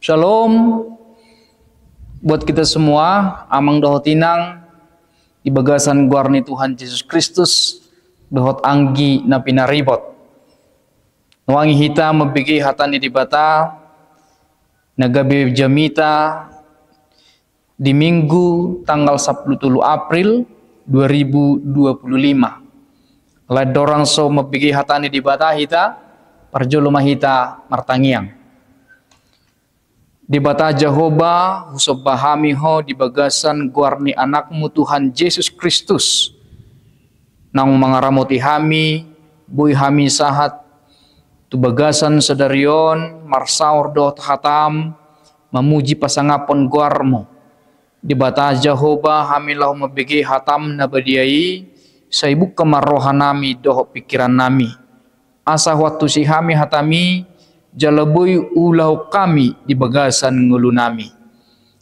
Shalom buat kita semua. Amang dohot tinang di bagasan guarni Tuhan Yesus Kristus dohot anggi na pinaribot. Nuangi hita mabigi hatani di bata nagabi jamita di Minggu tanggal 10 April 2025. Ladorang so mabigi hatani di bata hita parjoloma hita martangiang. Di bata Jehovah husob bahami ho di bagasan guarni anakmu Tuhan Yesus Kristus nang mangaramoti hami buy hami sahat tu bagasan sedarion marsaur dot hatam memuji pasangapon guarmu di bata Jehovah hami lau mabigi hatam nabadiai saibuk kemarohanami doh pikiran nami asa waktu si hami hatami jalaboy ulau kami di bagasan ngulu nami.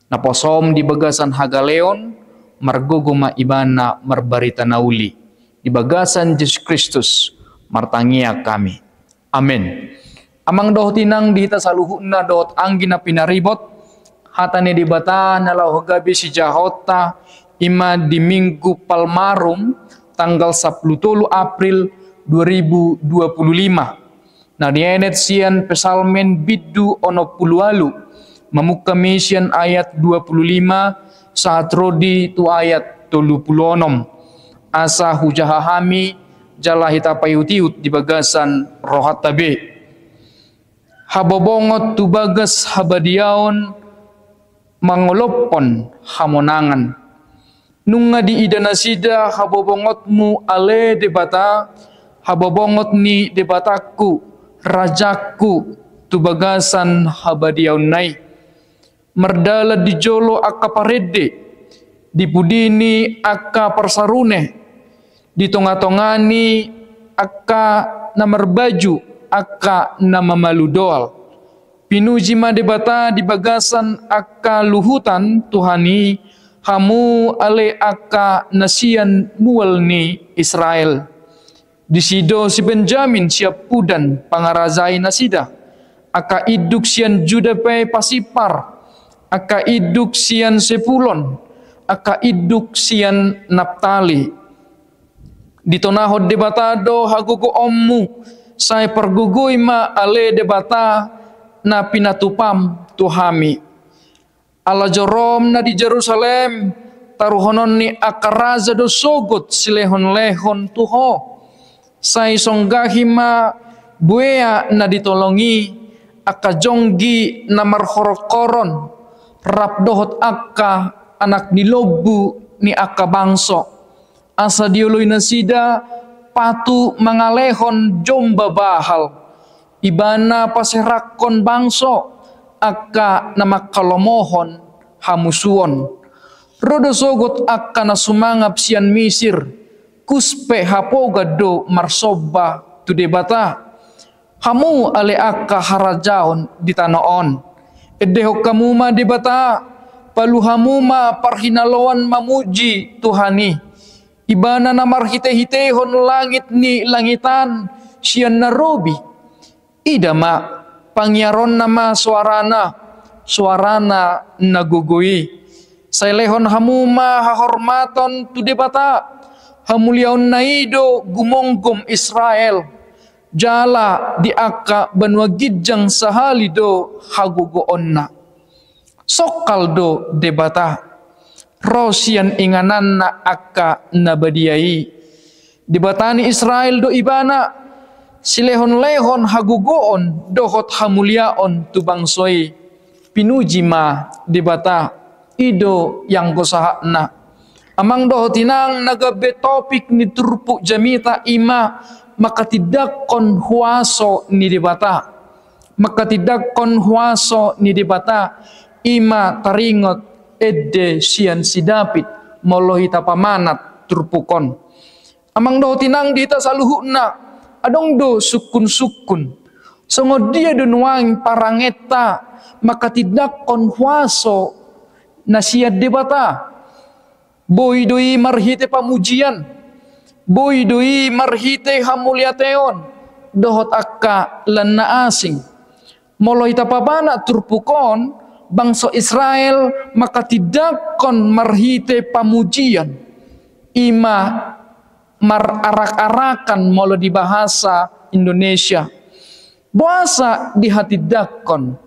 Naposom di bagasan hagaleon, margogoma ibana marbarita nauli. Di bagasan Yesus Kristus, martangia kami. Amin. Amang doh tinang di hita saluhuna doh anggi na pinaribot, hatane di bata nalau hagabi si jahota, ima di Minggu Palmarum, tanggal 10 April 2025. Nah dienet sian pesalmen biddu ono pulualu memukami misian ayat 25 saat rodi tu ayat 36 asa hujahahami jala hita payutiut di bagasan rohat tabe habobongot tu bagas habadiaon mangolopon hamonangan nunga di idanasida habobongotmu ale debata habobongot ni debataku rajaku tu bagasan habadiaun nai merdala di jolo akka parede di pudini akka persarune di tonga-tongani akka namar baju akka nama malu doal pinuji madebata di bagasan akka luhutan tuhani hamu ale akka nasian mual ni Israel. Di sido si Benjamin siap pudan pangarazai nasida. Aka iduk sian Juda pe pasipar. Aka iduk sian Sepulon. Aka iduk sian Naptali. Di tonahod debatado hagugo ommu. Saya pergugui ma ale debata na pinatupam tuhami. Ala jorom na di Jerusalem. Taruhonon ni akaraza do sogot silehon-lehon tuho. Sai songgahima buaya na ditolongi akajonggi na marhorokoron rapdohot akka anak nilobu ni akka bangso asa diuloy na sida patu mangalehon jomba bahal ibana paserakon bangso akka na makalomohon hamusuon rodo sogot akka na sumangap sian Misir kuspe hapoga do marsoba tu debata hamu ale akka harajaon di tanoon edeho kamuma debata palu hamuma parhinaloan mamuji Tuhani ibana na marhite-hitehon langit ni langitan sian narobi idama pangyaron nama suarana nagugui sailehon hamuma hahormaton tu debata hamuliaon naido gumonggom Israel jala di akka banwa gidjang sahalido hagugoon na sokal do debata rosian inganan na akka nabadiai debatani Israel do ibana silehon-lehon hagugoon dohot hamuliaon tu bangsoy pinuji ma debata ido yang gosaha na amang doh tinang nagabe topik ni turpu jamita ima makatidakkon huaso ni debata makatidakkon huaso ni debata ima taringot edde sian sidapit molohi tapamanat turpukon amang doh tinang dita saluhuna adong do sukun-sukun songo dia dunwang parangeta makatidakkon huaso na siad debata boy doi marhite pamujian, boy doi marhite hamuliateon, dohot akka lan na asing. molo ita pabana turpukon bangsa Israel maka tidak kon marhite pamujian ima mararak-arakan molo di bahasa Indonesia. Buasa di hati dakon.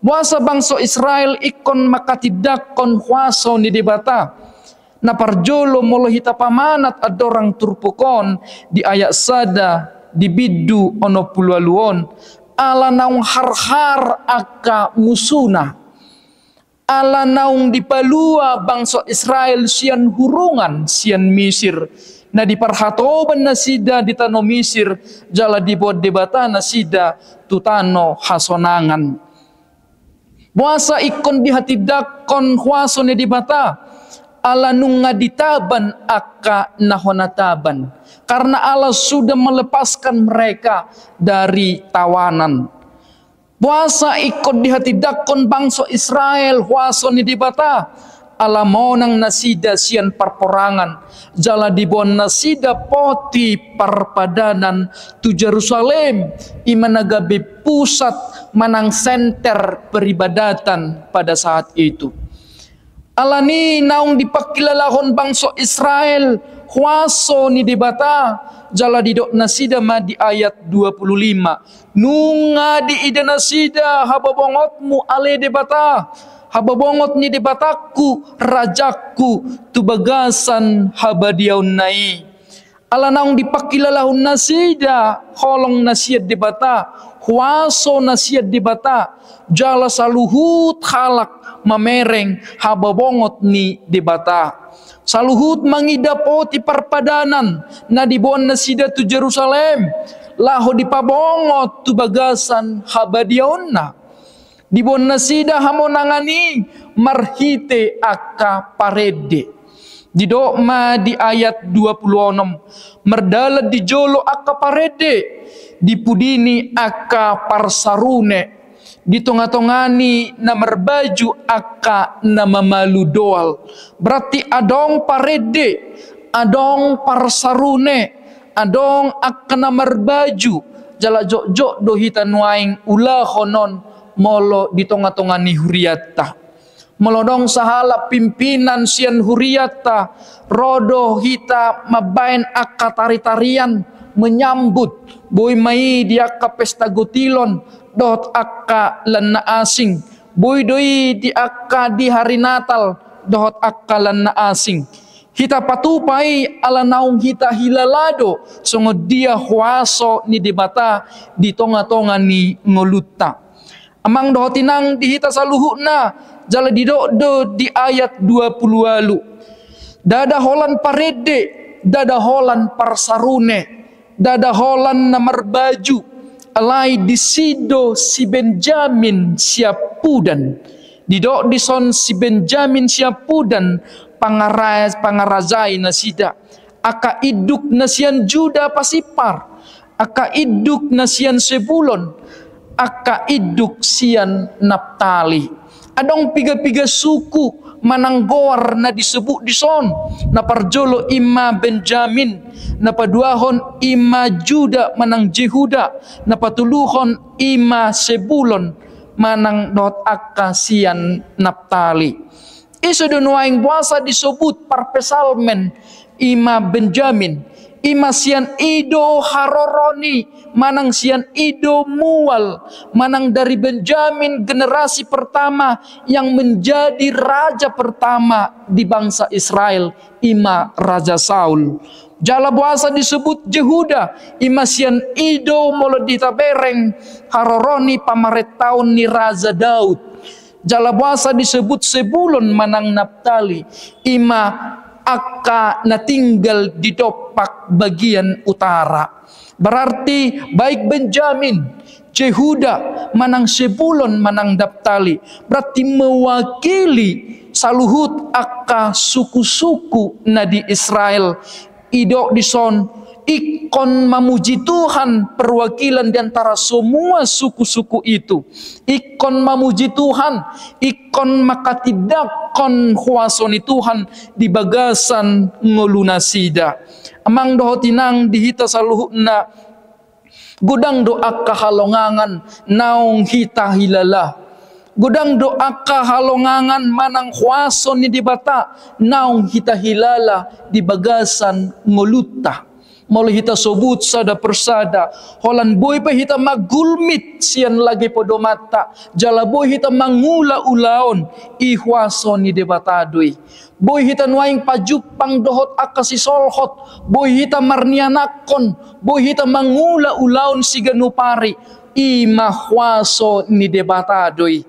Buasa bangsa Israel ikon maka tidak kon huaso ni debata. Na parjolo molo hita pamanat adorang turpukon di ayat sada di bidu ono pulualuon ala naung har-har aka musuna ala naung dipalua bangsa Israel sian hurungan sian Misir na diparhatoban na sida di tano Misir jala dibuat debata na sida tutano hasonangan. Buasa ikon di hati dakon huaso ni debata ala nung ngaditaban aka nahonataban karena Allah sudah melepaskan mereka dari tawanan. Puasa ikut di hati dakon bangsa Israel huaso ni dibata ala monang nasida sian perperangan jala dibon nasida poti perpadanan tu Jerusalem imanagabe pusat manang center peribadatan pada saat itu. Alani naung dipakilalahon bangsa Israel huaso ni debata jala didok nasida ma di ayat 25 nunga di ida nasida hababongotmu ale debata hababongot ni debataku rajaku tu bagasan habadiaun nai ala naung dipakilalahon nasida holong nasiat debata huaso nasiat debata jala saluhut halak mamereng hababongot ni debata saluhut mangidapoti perpadanan na dibuan nasida tu Jerusalem laho dipabongot tu bagasan habadiaonna dibuan nasida hamonangani marhite aka parede didokma di ayat 26 merdala di jolo aka parede dipudini aka parsarune ditonga-tongani na merbaju aka na mamalu doal berarti adong parede adong parsarune adong aka na merbaju jala jok-jok dohitan waing ulah honon molo ditonga-tongani huriata melodong sahala pimpinan sian huriata rodo hita mabain aka tari-tarian menyambut boy mai dia ka pesta gotilon dot akka lan na asing boy doi di akka di hari Natal dot akka lan na asing hita patupai ala naung hita hilalado sungod dia huaso ni debata di tonga-tonga ni ngolutta amang dohotinang di hita saluhuna jala di do di ayat 20 lalu dada holan parede dada holan parsarune dada holan na merbaju alai disido si Benjamin siapudan didok dison si Benjamin siapudan pangarazai nasida aka iduk nasian Juda pasipar aka iduk nasian Sebulon aka iduk sian Naptali adong piga-piga suku mananggor na disebut dison na parjolo ima Benjamin na paduahon ima Juda manang Jehuda na patuluhon ima Sebulon manang dot akasian Naptali isu dunuaing puasa disebut parpesalmen ima Benjamin ima sian ido haroroni manang sian ido mual manang dari Benjamin generasi pertama yang menjadi raja pertama di bangsa Israel ima Raja Saul jala puasa disebut Jehuda ima sian ido molo ditabereng haroroni pamaret tahun ni Raja Daud jala puasa disebut Sebulon manang Naptali ima aka na tinggal di dopak bagian utara berarti baik Benjamin Jehuda manang Sebulon manang Naptali berarti mewakili saluhut aka suku-suku na di Israel idok dison ikon memuji Tuhan perwakilan di antara semua suku-suku itu ikon memuji Tuhan ikon makatidakon huasoni Tuhan di bagasan ngolunasida amang dohotinang dihita saluhutna Gudang doa kahalongangan naung hita hilala. Gudang doa kahalongangan manang huaso ni dibata naung hita hilala di bagasan ngoluta. Molo hita sobut sada persada, holan boy pa hita magulmit siyan lagi podo mata, jala boy hita mangula ulaon ihwaso ni debatadoy. Boy hita nuaing pajupang dohot akasi solhot, boy hita marnianakon, boy hita mangula ulaon si ganupari, imahwaso ni debatadoy.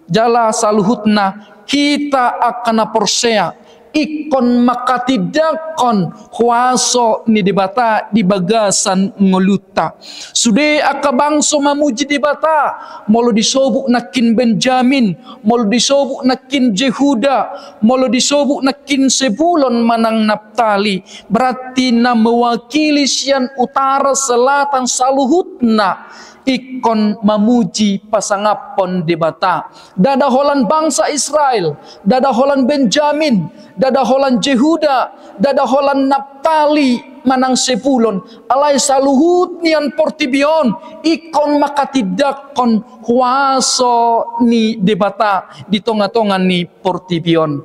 Jala saluhutna hita akan porsea ikon makatidakon huaso ni dibata di bagasan ngoluta. Sude akabangso mamuji dibata, molo disobuk nakin Benjamin, molo disobuk nakin Jehuda, molo disobuk nakin Sebulon manang Naptali. Berarti na mewakili sian utara selatan saluhutna ikon mamuji pasangapon debata. Dada holan bangsa Israel, dada holan Benjamin, dada holan Jehuda, dada holan Naptali manang Sepulon, alay saluhut nian portibion ikon makatidakon huaso ni debata di tonga-tongan ni portibion.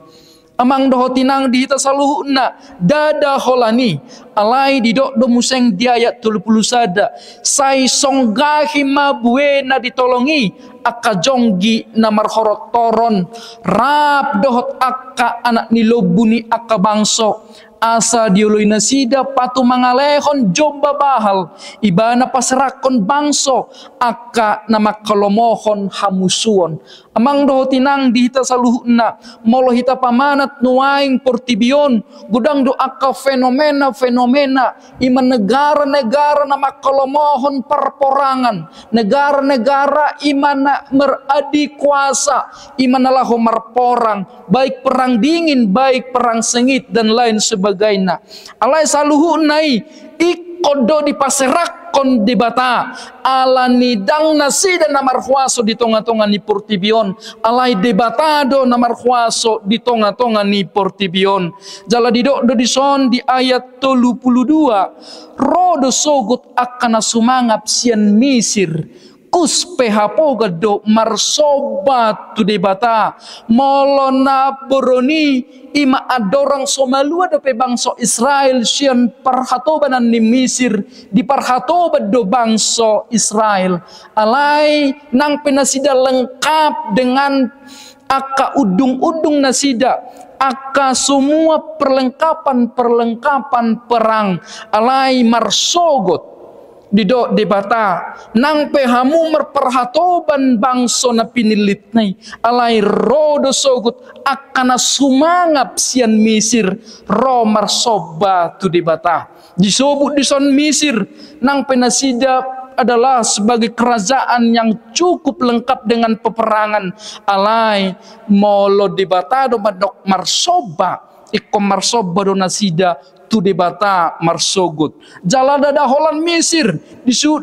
Amang doho tinang dihita saluhuna dada holani alai didok do museng di ayat 30 sada sai songgahi mabuena ditolongi aka jonggi na marhorot toron rap dohot aka anak nilobuni aka bangso asa diului nasida patu mangalehon jomba bahal ibana pasrakon bangso aka nama kalomohon hamusuon. Amang doho tinang dihita saluhuna molo hita pamanat nuaing portibion gudang do aka fenomena-fenomena iman negara-negara nama kalomohon perporangan, negara-negara imana meradi kuasa, imana lahu merporang, baik perang dingin, baik perang sengit dan lain sebagainya. Alai saluhunai ikodo dipaserakon di bata ala nidang nasi dan namar huaso di tonga-tonga ni portibion alai debatado namar huaso di tonga-tonga ni portibion. Jala didok do dison di ayat 32 rodo sogut akan sumangap sian Misir kus pehapo gado marsoba tu debata molona boroni ima adorang somalua do pe bangso Israel sian parhatobanan ni Misir di parhatoba do bangso Israel alai nang penasida lengkap dengan aka udung-udung nasida aka semua perlengkapan perang alai marsogot didok debata nang pehamu merperhatoban bangso na pinilit nai alai rodo sogut akana sumangap sian Misir ro marsoba tu debata disobut dison Misir nang penasida adalah sebagai kerajaan yang cukup lengkap dengan peperangan alai molo debata do madok marsoba ikom marsoba do nasida tu debata marsogut jala dada holan Misir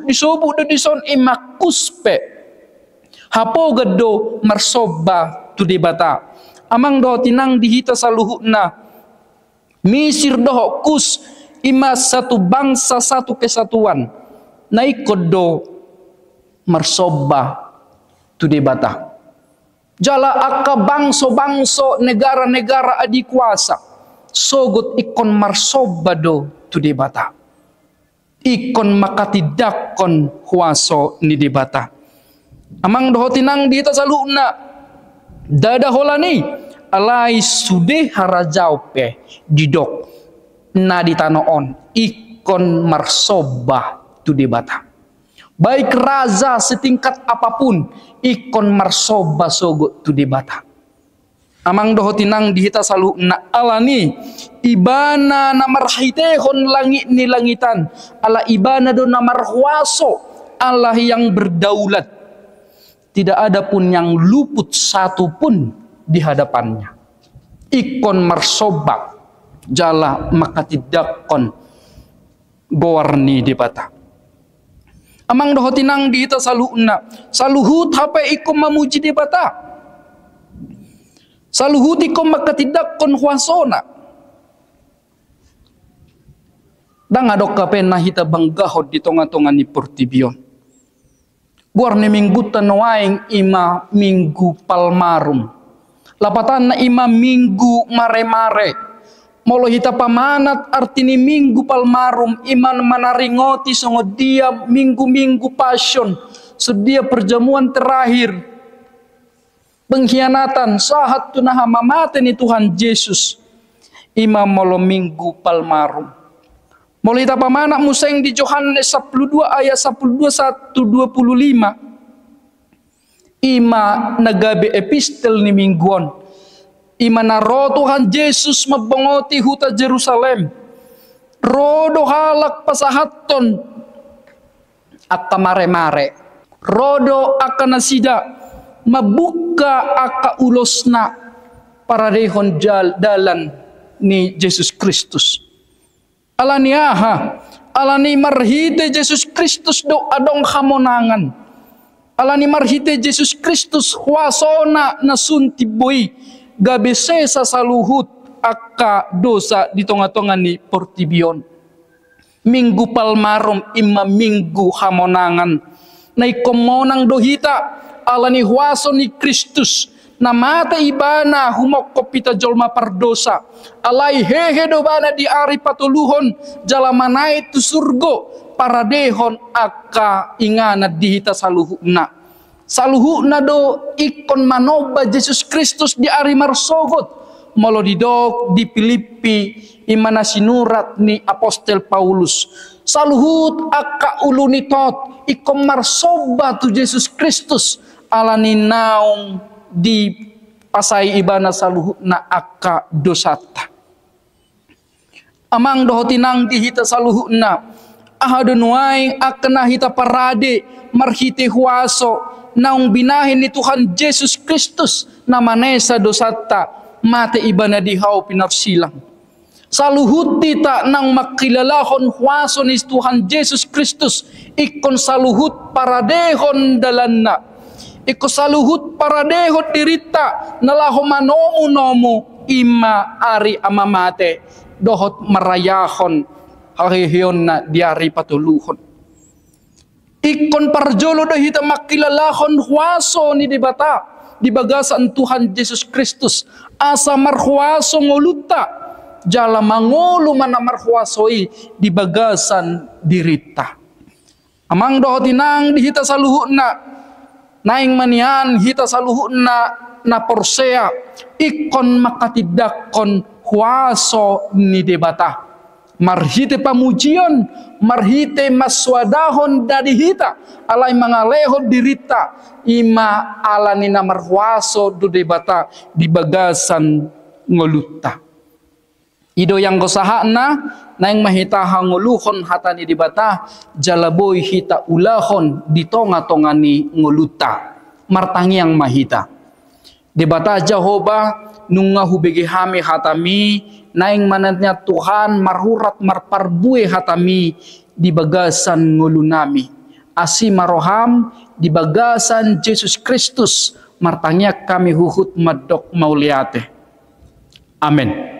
disobut do dison imakuspe hapo gado marsoba tu debata. Amang do tinang dihita saluhuna Misir doho kus ima satu bangsa satu kesatuan naikod do marsoba tu debata jala aka bangso negara-negara adi kuasa sogut ikon marsoba do tu debata ikon makatidakon huaso ni debata. Amang doho tinang dihita saluhuna dada holani alai sude harajaupe didok na ditanoon ikon marsoba tu debata baik raza setingkat apapun ikon marsoba sogo tu debata. Amang doho tinang dihita salu na alani ibana namarhitehon langit ni langitan ala ibana do namarhuaso Allah yang berdaulat tidak ada pun yang luput satu pun di hadapannya ikon marsoba jala makatidakon gowarni debata. Amang doho tinang dihita saluhuna saluhut hape ikom mamuji debata saluhut ikom makatidakon huasona Dan adok kapen na hita banggahod di tonga-tonga ni Portibion. Guar ni minggu tanuaing ima minggu palmarum. Lapatan na ima minggu mare-mare. Molo hita pamanat arti ni minggu palmarum iman manaringoti songo dia minggu-minggu passion. Sedia perjamuan terakhir. Pengkhianatan sahat tunaha mamate ni Tuhan Yesus. Ima molo minggu palmarum. Molo hita pamanak museng di Yohanes 12 ayat 1:25. Ima nagabe epistel ni mingguan. Ima naro Tuhan Yesus mabongoti huta Jerusalem. Rodo halak pasahaton akka mare-mare. Rodo akka nasida mabuka akka ulosna para dehon dalan ni Yesus Kristus. Alani aha, alani marhite Yesus Kristus do adong hamonangan. Alani marhite Yesus Kristus huasona na suntiboy gabese sa saluhut akka dosa di tonga-tonga ni Portibion. Minggu palmarum ima minggu hamonangan. Na ikomonang dohita alani huaso ni Kristus. Na mata ibana humok pita jolma pardosa. Alai hehe dobana di ari patuluhon jalamanai tu surgo para dehon akka ingana dihita saluhuna. Saluhuna do ikon manoba Yesus Kristus di ari marsogot. Molo didok di Filipi imana sinurat ni Apostel Paulus. Saluhut akka ulunitot ikon marsoba tu Yesus Kristus alani naong di pasai ibana saluhut na akka dosata. Amang dohotinang dihita saluhut na ahadunuay akna hita parade marhite huaso naung binahin ni Tuhan Yesus Kristus na manesa dosata mate ibana dihaw pinarsilang. Saluhut tita nang makilalahon huaso ni Tuhan Yesus Kristus ikon saluhut paradehon dalanna. Iko saluhut paradehot dirita nalaho manomu-nomu ima ari amamate dohot marayahon hahiyon na diari patuluhon. Ikon parjolo dahita makilalahon huaso ni dibata di bagasan Tuhan Yesus Kristus asa marhuaso ngoluta jala mangulu mana marhuasoi di bagasan dirita. Amang dohotinang dihita saluhut na naing manian hita saluhun na porsea ikon makatidakon huaso ni debata marhite pamujian marhite maswadahon dari hita alai mangalehon dirita ima alani na marhuaso do debata di bagasan ngoluta ido yang gosahana naing mahita hanguluhon hatani dibata jalaboy hita ulahon di tonga-tonga ni nguluta martangiang mahita dibata Jehovah nunga hubege hami hatami naing manatnya Tuhan marhurat marparbue hatami di bagasan ngulunami asi maroham di bagasan Yesus Kristus martangyak kami huhut madok mauliate amin.